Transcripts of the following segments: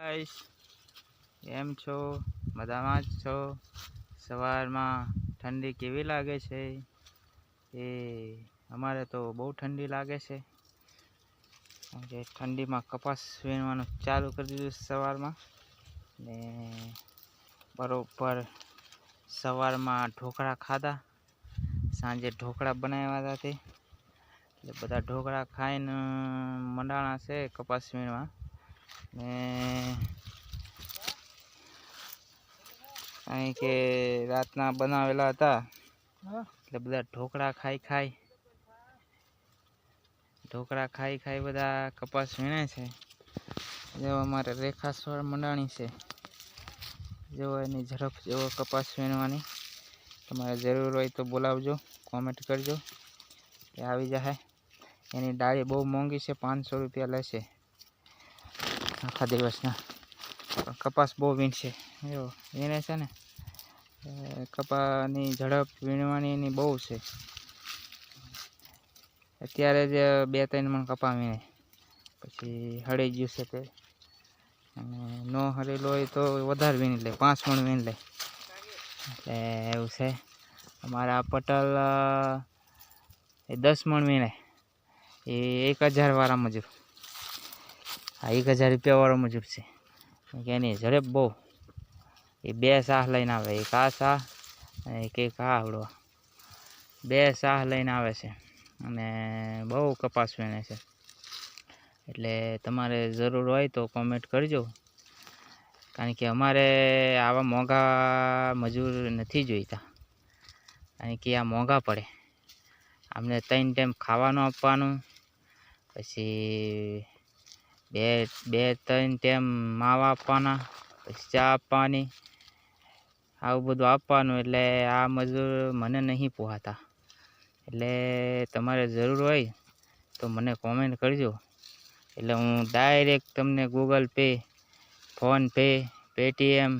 Guys, કેમ છો? મજામાં જ છો? સવારમાં ઠંડી કેવી લાગે છે? એ અમારે તો બહુ ઠંડી લાગે છે. કે ઠંડીમાં કપાસ વીણવાનું ચાલુ કરી દીધું સવારમાં. ને બરોબર સવારમાં ઢોકળા ખાધા. સાંજે ઢોકળા બનાવ્યા હતા તે. એટલે બધા ઢોકળા ખાઈને મંડાણા છે કપાસ વીણવા. ને અહીં કે રાતના બનાવેલા હતા એટલે બધા ઢોકળા ખાઈ બધા કપાસ વીણે છે. જો અમારે રેખાસ્વર મંડાણી છે. જો એની ઝડપ જેવો કપાસ વીણવાની તમારે જરૂર હોય તો બોલાવજો, કોમેન્ટ કરજો કે આવી જાય. એની ડાળી બહુ મોંઘી છે, 500 રૂપિયા લેશે આખા દિવસના. પણ કપાસ બહુ વીણશે. જો વીણે છે ને, કપાસની ઝડપ વીણવાની એની બહુ છે. અત્યારે જ 2-3 મણ કપા વીણે, પછી હળી ગયું છે તે. અને ન હળેલો હોય તો વધારે વીણી લે, 5 મણ વીણી લે. એટલે એવું છે. અમારા પટલ એ 10 મણ વીણે, એ 1000 વાળા મજૂર. આ 1000 રૂપિયા વાળો મજૂર છે. એની ઝડપ બહુ. એ 2 સાહ લઈને આવે, એક આ સાહ અને એક આ આવડો. 2 સાહ લઈને આવે છે અને બહુ કપાસ વીણે છે. એટલે તમારે જરૂર હોય તો કોમેન્ટ કરજો. કારણ કે અમારે આવા મોંઘા મજૂર નથી જોઈતા. કારણ કે આ મોંઘા પડે. અમને 3 ટાઈમ ખાવાનું આપવાનું, પછી 2-3 ટાઈમ માવા આપવાના, પછી ચા આપવાની, આવું બધું આપવાનું. એટલે આ મજૂર મને નહીં પોહાતા. એટલે તમારે જરૂર હોય તો મને કોમેન્ટ કરજો. એટલે હું ડાયરેક્ટ તમને Google pay, PhonePe, Paytm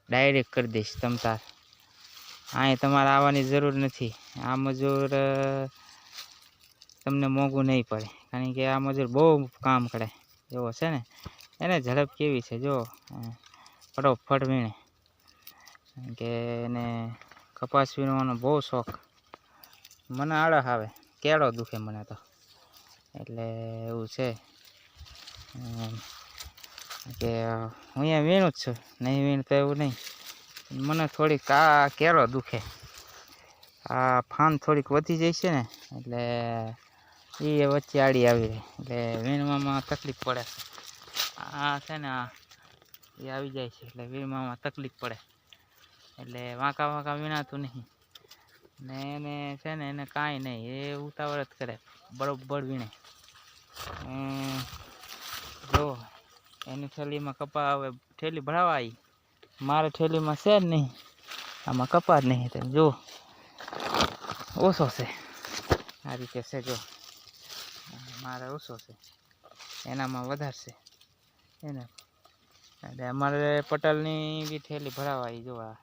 direct કરી દઈશ તમતાર. અહીં તમારે આવવાની જરૂર નથી. આ મજૂર તમને મોંઘું નહીં પડે. કારણ કે આ મજૂર બહુ કામ કરે. એવો છે ને, એને ઝડપ કેવી છે જો, ફટોફટ વીણે. કારણ કે એને કપાસ વીણવાનો બહુ શોખ. મને આળસ આવે, કેળો દુખે મને તો. એટલે એવું છે કે હું અહીંયા વીણું જ છું, નહીં વીણતો એવું નહીં. મને થોડીક આ કેળો દુખે, આ ફાન થોડીક વધી જાય છે ને, એટલે એ વચ્ચે આડી આવી રહી. એટલે વીણવામાં તકલીફ પડે. આ છે ને, એ આવી જાય છે એટલે વીણવામાં તકલીફ પડે. એટલે વાંકા વીણાતું નહીં. ને એને છે ને, એને કાંઈ નહીં, એ ઉતાવળ જ કરે, બરોબર વીણે. જો એની થેલીમાં કપા હવે થેલી ભરાવા આવી. મારે થેલીમાં છે જ નહીં, આમાં કપા જ નહીં. તમે જો ઓછો છે, આ રીતે છે. જો મારે ઓછો છે, એનામાં વધારે છે. એને એટલે અમારે પટલની બી થેલી ભરાવા આવી. જોવા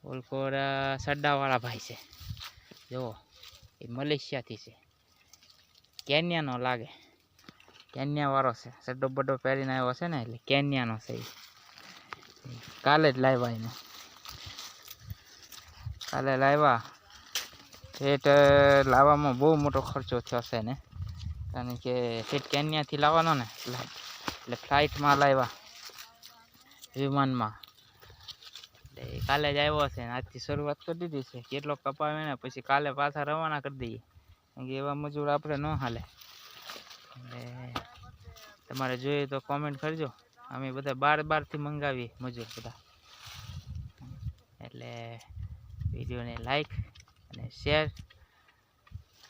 ઓલકોર સડ્ડાવાળા ભાઈ છે. જુઓ, એ મલેશિયાથી છે, કેન્યાનો લાગે, કેન્યાવાળો છે. સડ્ડો બડ્ડો પહેરીને આવ્યો છે ને, એટલે કેન્યાનો છે. કાલે જ લાવ્યા એને, કાલે લાવ્યા. ઠેઠ લાવવામાં બહુ મોટો ખર્ચો થયો છે ને, કારણ કે ઠેઠ કેન્યાથી લાવવાનો ને, એટલે ફ્લાઇટમાં લાવ્યા, વિમાનમાં. એટલે કાલે જ આવ્યો છે ને, આજથી શરૂઆત કરી દીધી છે. કેટલો કપાવે ને પછી કાલે પાછા રવાના કરી દઈએ. કારણ કે એવા મજૂર આપણે ન હાલે. એટલે તમારે જોઈએ તો કોમેન્ટ કરજો. અમે બધા બહારથી મંગાવીએ મજૂર બધા. એટલે વિડીયોને લાઈક અને શેર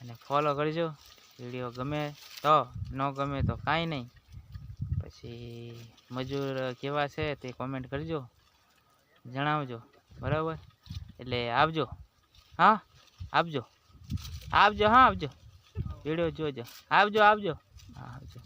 અને ફોલો કરજો. વિડીયો ગમે તો, ન ગમે તો કાંઈ નહીં. પછી મજૂર કેવા છે તે કોમેન્ટ કરજો, જણાવજો. બરાબર, એટલે આવજો. હા, આવજો. હા, આવજો. વિડીયો જોજો. આવજો. હા, આવજો.